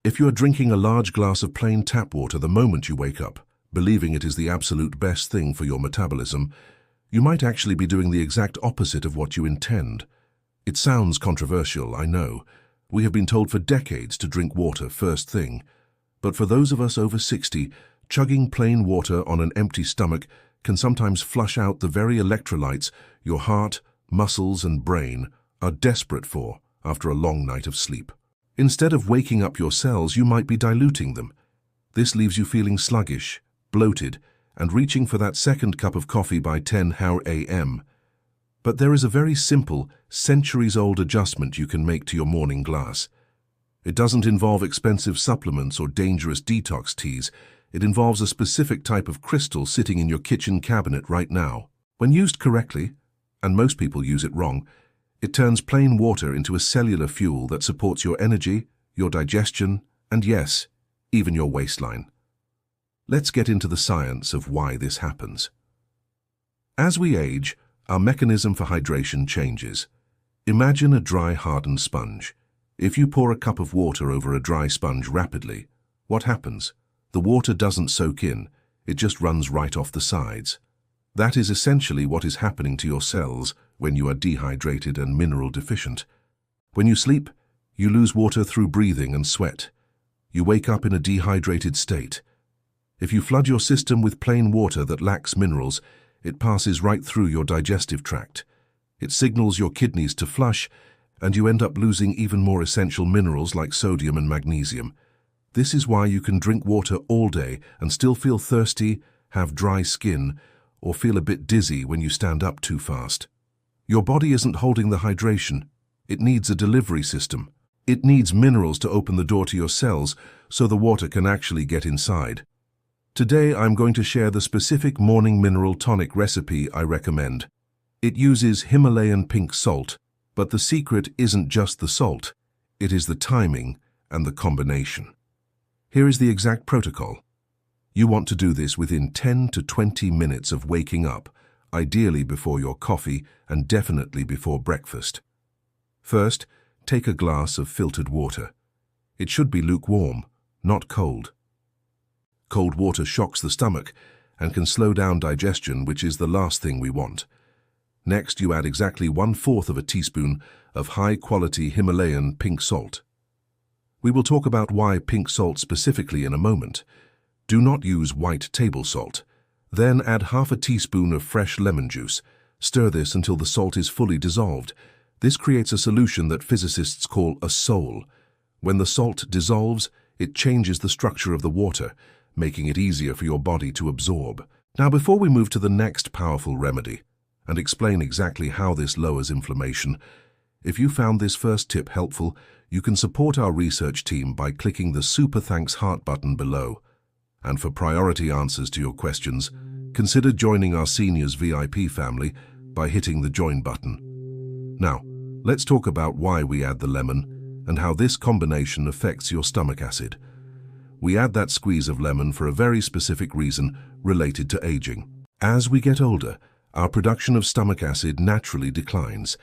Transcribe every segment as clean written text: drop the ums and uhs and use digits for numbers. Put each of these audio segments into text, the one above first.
If you are drinking a large glass of plain tap water the moment you wake up, believing it is the absolute best thing for your metabolism, you might actually be doing the exact opposite of what you intend. It sounds controversial, I know. We have been told for decades to drink water first thing. But for those of us over 60, chugging plain water on an empty stomach can sometimes flush out the very electrolytes your heart, muscles, and brain are desperate for after a long night of sleep. Instead of waking up your cells, you might be diluting them. This leaves you feeling sluggish, bloated, and reaching for that second cup of coffee by 10 a.m. But there is a very simple, centuries-old adjustment you can make to your morning glass. It doesn't involve expensive supplements or dangerous detox teas. It involves a specific type of crystal sitting in your kitchen cabinet right now. When used correctly, and most people use it wrong, it turns plain water into a cellular fuel that supports your energy, your digestion, and yes, even your waistline. Let's get into the science of why this happens. As we age, our mechanism for hydration changes. Imagine a dry, hardened sponge. If you pour a cup of water over a dry sponge rapidly, what happens? The water doesn't soak in, it just runs right off the sides. That is essentially what is happening to your cells when you are dehydrated and mineral deficient. When you sleep, you lose water through breathing and sweat. You wake up in a dehydrated state. If you flood your system with plain water that lacks minerals, it passes right through your digestive tract. It signals your kidneys to flush, and you end up losing even more essential minerals like sodium and magnesium. This is why you can drink water all day and still feel thirsty, have dry skin, or feel a bit dizzy when you stand up too fast. Your body isn't holding the hydration. It needs a delivery system. It needs minerals to open the door to your cells so the water can actually get inside. Today I'm going to share the specific morning mineral tonic recipe I recommend. It uses Himalayan pink salt, but the secret isn't just the salt. It is the timing and the combination. Here is the exact protocol. You want to do this within 10 to 20 minutes of waking up, ideally before your coffee and definitely before breakfast. First, take a glass of filtered water. It should be lukewarm, not cold. Cold water shocks the stomach and can slow down digestion, which is the last thing we want. Next, you add exactly 1/4 of a teaspoon of high-quality Himalayan pink salt. We will talk about why pink salt specifically in a moment. Do not use white table salt. Then add 1/2 teaspoon of fresh lemon juice. Stir this until the salt is fully dissolved. This creates a solution that physicists call a sol. When the salt dissolves, it changes the structure of the water, making it easier for your body to absorb. Now, before we move to the next powerful remedy and explain exactly how this lowers inflammation, if you found this first tip helpful, you can support our research team by clicking the Super Thanks Heart button below. And for priority answers to your questions, consider joining our Seniors VIP family by hitting the Join button. Now, let's talk about why we add the lemon and how this combination affects your stomach acid. We add that squeeze of lemon for a very specific reason related to aging. As we get older, our production of stomach acid naturally declines.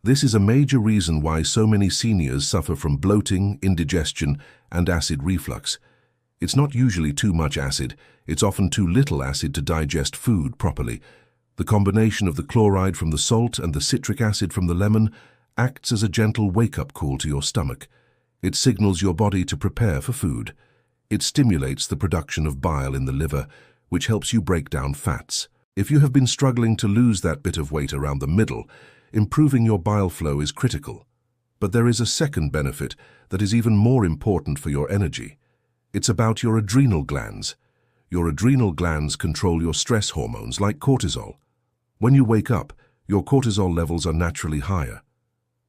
This is a major reason why so many seniors suffer from bloating, indigestion, and acid reflux. It's not usually too much acid, it's often too little acid to digest food properly. The combination of the chloride from the salt and the citric acid from the lemon acts as a gentle wake-up call to your stomach. It signals your body to prepare for food. It stimulates the production of bile in the liver, which helps you break down fats. If you have been struggling to lose that bit of weight around the middle, improving your bile flow is critical. But there is a second benefit that is even more important for your energy. It's about your adrenal glands. Your adrenal glands control your stress hormones like cortisol. When you wake up, your cortisol levels are naturally higher.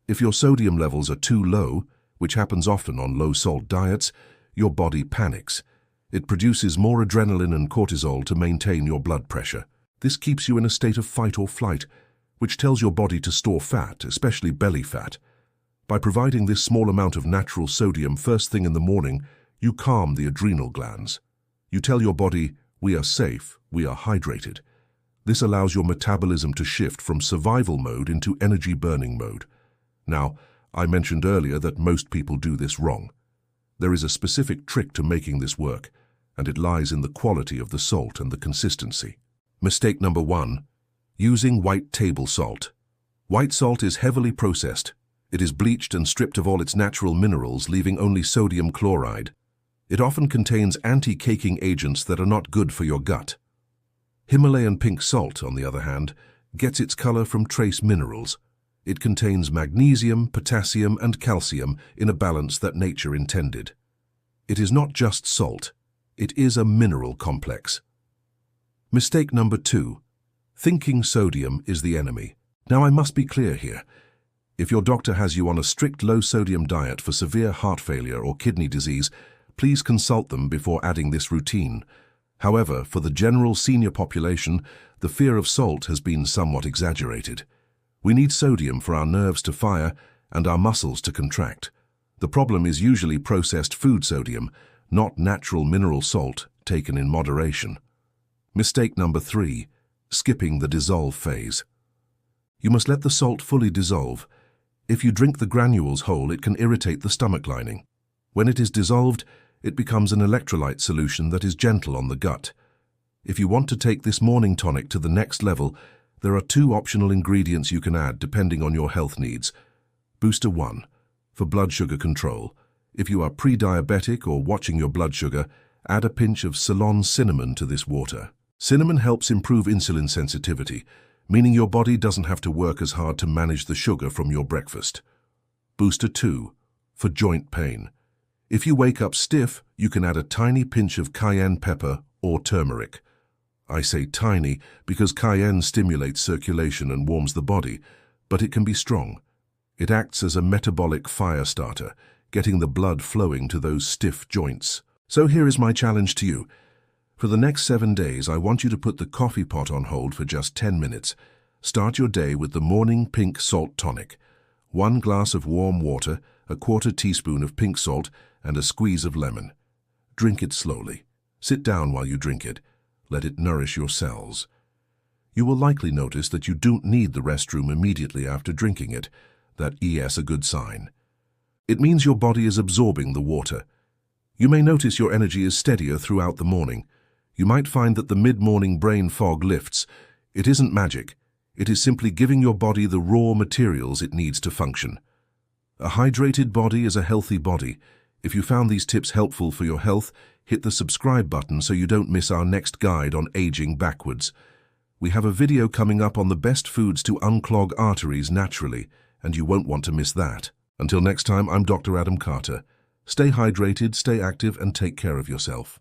If your sodium levels are too low, which happens often on low-salt diets, your body panics. It produces more adrenaline and cortisol to maintain your blood pressure. This keeps you in a state of fight or flight, which tells your body to store fat, especially belly fat. By providing this small amount of natural sodium first thing in the morning, you calm the adrenal glands. You tell your body, we are safe, we are hydrated. This allows your metabolism to shift from survival mode into energy burning mode. Now, I mentioned earlier that most people do this wrong. There is a specific trick to making this work, and it lies in the quality of the salt and the consistency. Mistake number 1. Using white table salt. White salt is heavily processed. It is bleached and stripped of all its natural minerals, leaving only sodium chloride. It often contains anti-caking agents that are not good for your gut. Himalayan Pink Salt, on the other hand, gets its color from trace minerals. It contains magnesium, potassium, and calcium in a balance that nature intended. It is not just salt. It is a mineral complex. Mistake number 2. Thinking sodium is the enemy. Now, I must be clear here. If your doctor has you on a strict low-sodium diet for severe heart failure or kidney disease, please consult them before adding this routine. However, for the general senior population, the fear of salt has been somewhat exaggerated. We need sodium for our nerves to fire and our muscles to contract. The problem is usually processed food sodium, not natural mineral salt taken in moderation. Mistake number 3. Skipping the dissolve phase. You must let the salt fully dissolve. If you drink the granules whole, it can irritate the stomach lining. When it is dissolved, it becomes an electrolyte solution that is gentle on the gut. If you want to take this morning tonic to the next level, there are 2 optional ingredients you can add depending on your health needs. Booster 1. For blood sugar control. If you are pre-diabetic or watching your blood sugar, add a pinch of Ceylon cinnamon to this water. Cinnamon helps improve insulin sensitivity, meaning your body doesn't have to work as hard to manage the sugar from your breakfast. Booster 2. For joint pain. If you wake up stiff, you can add a tiny pinch of cayenne pepper or turmeric. I say tiny because cayenne stimulates circulation and warms the body, but it can be strong. It acts as a metabolic fire starter, getting the blood flowing to those stiff joints. So here is my challenge to you. For the next 7 days, I want you to put the coffee pot on hold for just 10 minutes. Start your day with the morning pink salt tonic. 1 glass of warm water, a 1/4 teaspoon of pink salt, and a squeeze of lemon. Drink it slowly. Sit down while you drink it. Let it nourish your cells. You will likely notice that you don't need the restroom immediately after drinking it. That is a good sign. It means your body is absorbing the water. You may notice your energy is steadier throughout the morning. You might find that the mid-morning brain fog lifts. It isn't magic. It is simply giving your body the raw materials it needs to function. A hydrated body is a healthy body. If you found these tips helpful for your health, hit the subscribe button so you don't miss our next guide on aging backwards. We have a video coming up on the best foods to unclog arteries naturally, and you won't want to miss that. Until next time, I'm Dr. Adam Carter. Stay hydrated, stay active, and take care of yourself.